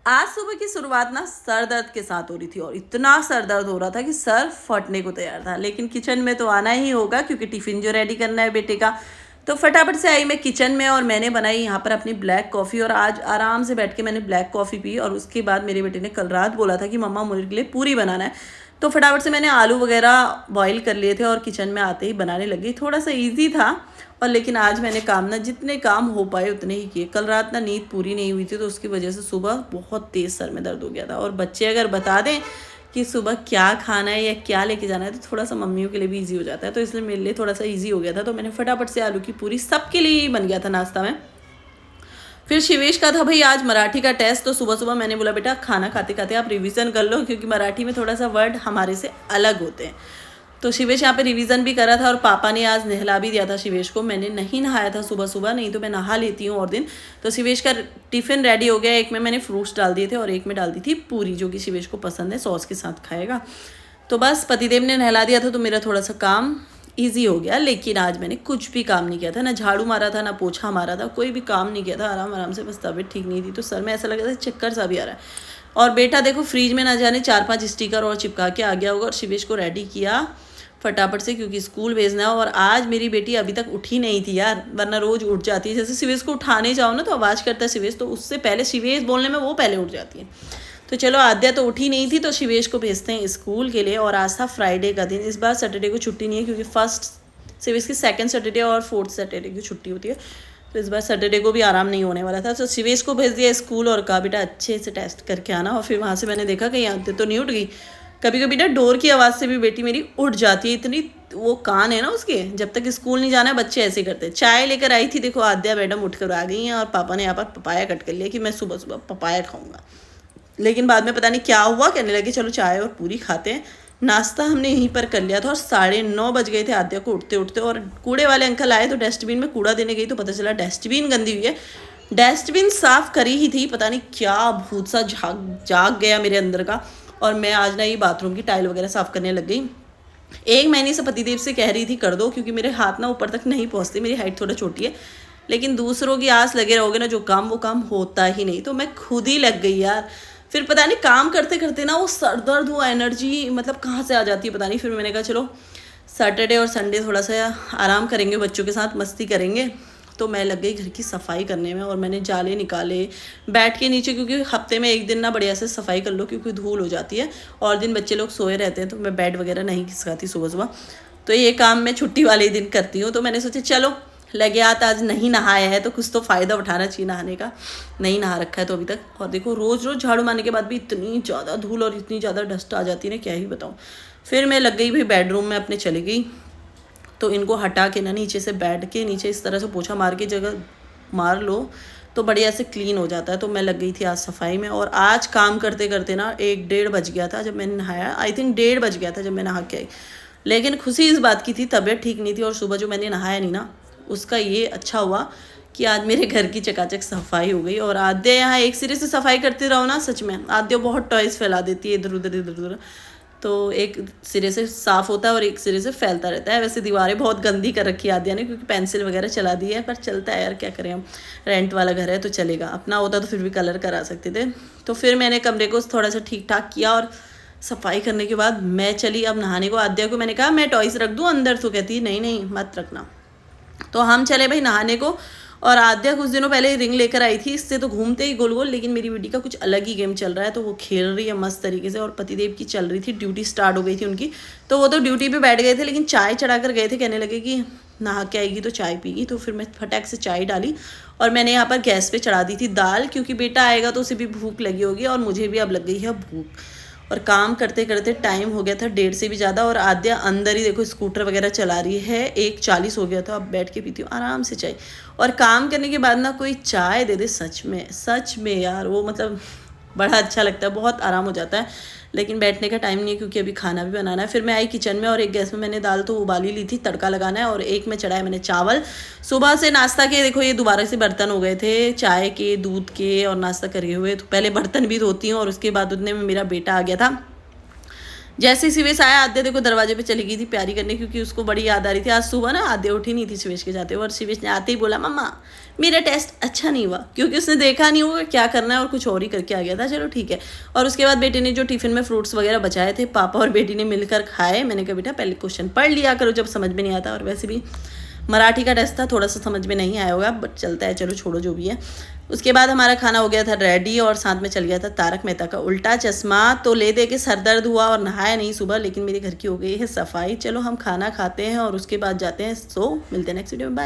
आज सुबह की शुरुआत ना सर दर्द के साथ हो रही थी और इतना सर दर्द हो रहा था कि सर फटने को तैयार था। लेकिन किचन में तो आना ही होगा क्योंकि टिफ़िन जो रेडी करना है बेटे का। तो फटाफट से आई मैं किचन में और मैंने बनाई यहाँ पर अपनी ब्लैक कॉफ़ी। और आज आराम से बैठ के मैंने ब्लैक कॉफ़ी पी। और उसके बाद मेरे बेटे ने कल रात बोला था कि मम्मा मुझे के लिए पूरी बनाना है। तो फटाफट से मैंने आलू वगैरह बॉईल कर लिए थे और किचन में आते ही बनाने लगी। थोड़ा सा ईजी था और लेकिन आज मैंने काम ना जितने काम हो पाए उतने ही किए। कल रात ना नींद पूरी नहीं हुई थी तो उसकी वजह से सुबह बहुत तेज़ सर में दर्द हो गया था। और बच्चे अगर बता दें कि सुबह क्या खाना है या क्या लेके जाना है तो थोड़ा सा मम्मियों के लिए भी ईजी हो जाता है। तो इसलिए मेरे लिए थोड़ा सा ईजी हो गया था। तो मैंने फटाफट से आलू की पूरी सबके लिए ही बन गया था नाश्ता में। फिर शिवेश का था भाई आज मराठी का टेस्ट। तो सुबह सुबह मैंने बोला बेटा खाना खाते खाते आप रिवीजन कर लो क्योंकि मराठी में थोड़ा सा वर्ड हमारे से अलग होते हैं। तो शिवेश यहाँ पे रिवीजन भी करा था और पापा ने आज नहला भी दिया था शिवेश को। मैंने नहीं नहाया था सुबह सुबह, नहीं तो मैं नहा लेती हूँ और दिन। तो शिवेश का टिफ़िन रेडी हो गया। एक में मैंने फ्रूट्स डाल दिए थे और एक में डाल दी थी पूरी जो कि शिवेश को पसंद है, सॉस के साथ खाएगा। तो बस पतिदेव ने नहला दिया था तो मेरा थोड़ा सा काम ईजी हो गया। लेकिन आज मैंने कुछ भी काम नहीं किया था, ना झाड़ू मारा था ना पोछा मारा था, कोई भी काम नहीं किया था। आराम आराम से, बस तबीयत ठीक नहीं थी तो सर में ऐसा लग रहा था चक्कर सा भी आ रहा है। और बेटा देखो फ्रिज में ना जाने 4-5 स्टिकर और चिपका के आ गया होगा। और शिवेश को रेडी किया फटाफट से क्योंकि स्कूल भेजना है। और आज मेरी बेटी अभी तक उठी नहीं थी यार, वरना रोज उठ जाती है। जैसे शिवेश को उठाने जाओ ना तो आवाज़ करता है शिवेश, तो उससे पहले शिवेश बोलने में वो पहले उठ जाती है। तो चलो आद्या तो उठी नहीं थी तो शिवेश को भेजते हैं स्कूल के लिए। और आज था फ्राइडे का दिन। इस बार सैटरडे को छुट्टी नहीं है क्योंकि फर्स्ट शिवेश की सेकंड सैटरडे और फोर्थ सैटरडे की छुट्टी होती है। तो इस बार सैटरडे को भी आराम नहीं होने वाला था। तो शिवेश को भेज दिया स्कूल और कहा बेटा अच्छे से टेस्ट करके आना। और फिर वहाँ से मैंने देखा कहीं आते तो नहीं उठ गई। कभी कभी ना डोर की आवाज़ से भी बेटी मेरी उठ जाती है, इतनी वो कान है ना उसके। जब तक स्कूल नहीं जाना है बच्चे ऐसे करते हैं। चाय लेकर आई थी, देखो आद्या मैडम उठ कर आ गई हैं और पापा ने यहाँ पर पपाया कट कर लिया कि मैं सुबह सुबह पपाया खाऊंगा। लेकिन बाद में पता नहीं क्या हुआ, कहने लगे चलो चाय और पूरी खाते हैं। नाश्ता हमने यहीं पर कर लिया था और 9:30 बज गए थे आद्या को उठते उठते। और कूड़े वाले अंकल आए तो डस्टबिन में कूड़ा देने गई तो पता चला डस्टबिन गंदी हुई है। डस्टबिन साफ़ करी ही थी, पता नहीं क्या भूत सा जाग गया मेरे अंदर का। और मैं आज ना ये बाथरूम की टाइल वगैरह साफ़ करने लग गई। एक महीने से पतिदेव से कह रही थी कर दो क्योंकि मेरे हाथ ना ऊपर तक नहीं पहुँचते, मेरी हाइट थोड़ा छोटी है। लेकिन दूसरों की आस लगे रहोगे ना जो काम वो काम होता ही नहीं। तो मैं खुद ही लग गई यार। फिर पता नहीं काम करते करते ना वो सर दर्द, वो एनर्जी मतलब कहाँ से आ जाती है पता नहीं। फिर मैंने कहा चलो सैटरडे और संडे थोड़ा सा आराम करेंगे, बच्चों के साथ मस्ती करेंगे। तो मैं लग गई घर की सफाई करने में और मैंने जाले निकाले बैठ के नीचे, क्योंकि हफ्ते में एक दिन ना बढ़िया से सफाई कर लो क्योंकि धूल हो जाती है। और दिन बच्चे लोग सोए रहते हैं तो मैं बेड वगैरह नहीं खिसकाती सुबह सुबह। तो ये काम मैं छुट्टी वाले दिन करती हूँ। तो मैंने सोचा चलो लगे हाथ आज नहीं नहाया है तो कुछ तो फ़ायदा उठाना चाहिए नहाने का। नहीं नहा रखा है तो अभी तक। और देखो रोज़ रोज़ झाड़ू मारने के बाद भी इतनी ज़्यादा धूल और इतनी ज़्यादा डस्ट आ जाती है ना, क्या ही बताऊँ। फिर मैं लग गई भाई बेडरूम में अपने चली गई। तो इनको हटा के ना नीचे से बेड के नीचे इस तरह से पोछा मार के जगह मार लो तो बढ़िया से क्लीन हो जाता है। तो मैं लग गई थी आज सफाई में। और आज काम करते करते ना 1-1:30 बज गया था जब मैंने नहाया। आई थिंक 1:30 बज गया था जब मैं नहा के आई। लेकिन खुशी इस बात की थी तबीयत ठीक नहीं थी और सुबह जो मैंने नहाया नहीं ना उसका ये अच्छा हुआ कि आज मेरे घर की चकाचक सफाई हो गई। और आद्या यहाँ एक सिरे से सफाई करते रहो ना, सच में आद्या बहुत टॉयज़ फैला देती है इधर उधर। तो एक सिरे से साफ़ होता है और एक सिरे से फैलता रहता है। वैसे दीवारें बहुत गंदी कर रखी है आद्या ने क्योंकि पेंसिल वगैरह चला दी है, पर चलता है यार, क्या करें हम, रेंट वाला घर है तो चलेगा। अपना होता तो फिर भी कलर करा सकते थे। तो फिर मैंने कमरे को थोड़ा सा ठीक ठाक किया और सफाई करने के बाद मैं चली अब नहाने को। आद्या को मैंने कहा मैं टॉयज़ रख दूँ अंदर, तो कहती नहीं नहीं मत रखना। तो हम चले भाई नहाने को। और आद्या कुछ दिनों पहले रिंग लेकर आई थी, इससे तो घूमते ही गोल गोल। लेकिन मेरी बेटी का कुछ अलग ही गेम चल रहा है तो वो खेल रही है मस्त तरीके से। और पतिदेव की चल रही थी, ड्यूटी स्टार्ट हो गई थी उनकी। तो वो तो ड्यूटी पे बैठ गए थे लेकिन चाय चढ़ा कर गए थे, कहने लगे कि नहा के आएगी तो चाय पीगी। तो फिर मैं फटाक से चाय डाली और मैंने यहाँ पर गैस पे चढ़ा दी थी दाल, क्योंकि बेटा आएगा तो उसे भी भूख लगी होगी और मुझे भी अब लग गई है भूख। और काम करते करते टाइम हो गया था 1:30 से भी ज़्यादा। और आद्या अंदर ही देखो स्कूटर वगैरह चला रही है। 1:40 हो गया था, अब बैठ के पीती हूँ आराम से चाय। और काम करने के बाद ना कोई चाय दे दे, सच में यार वो मतलब बड़ा अच्छा लगता है, बहुत आराम हो जाता है। लेकिन बैठने का टाइम नहीं है क्योंकि अभी खाना भी बनाना है। फिर मैं आई किचन में और एक गैस में मैंने दाल तो उबाली ली थी, तड़का लगाना है। और एक में चढ़ाया मैंने चावल। सुबह से नाश्ता के देखो ये दोबारा से बर्तन हो गए थे, चाय के, दूध के और नाश्ता करे हुए। तो पहले बर्तन भी धोती हूँ और उसके बाद उतने में मेरा बेटा आ गया था। जैसे ही शिवेश आया, आद्या देखो दरवाजे पे चली गई थी प्यारी करने, क्योंकि उसको बड़ी याद आ रही थी। आज सुबह ना आद्या उठी नहीं थी शिवेश के जाते हुए, और शिवेश ने आते ही बोला मम्मा मेरा टेस्ट अच्छा नहीं हुआ, क्योंकि उसने देखा नहीं होगा क्या करना है और कुछ और ही करके आ गया था। चलो ठीक है। और उसके बाद बेटे ने जो टिफिन में फ्रूट्स वगैरह बचाए थे, पापा और बेटी ने मिलकर खाए। मैंने कहा बेटा पहले क्वेश्चन पढ़ लिया करो जब समझ में नहीं आता, और वैसे भी मराठी का टेस्ट था, थोड़ा सा समझ में नहीं आया होगा, बट चलता है, चलो छोड़ो जो भी है। उसके बाद हमारा खाना हो गया था रेडी, और साथ में चल गया था तारक मेहता का उल्टा चश्मा। तो ले दे के सर दर्द हुआ और नहाया नहीं सुबह, लेकिन मेरे घर की हो गई है सफाई। चलो हम खाना खाते हैं और उसके बाद जाते हैं। सो मिलते हैं नेक्स्ट वीडियो में, बाय।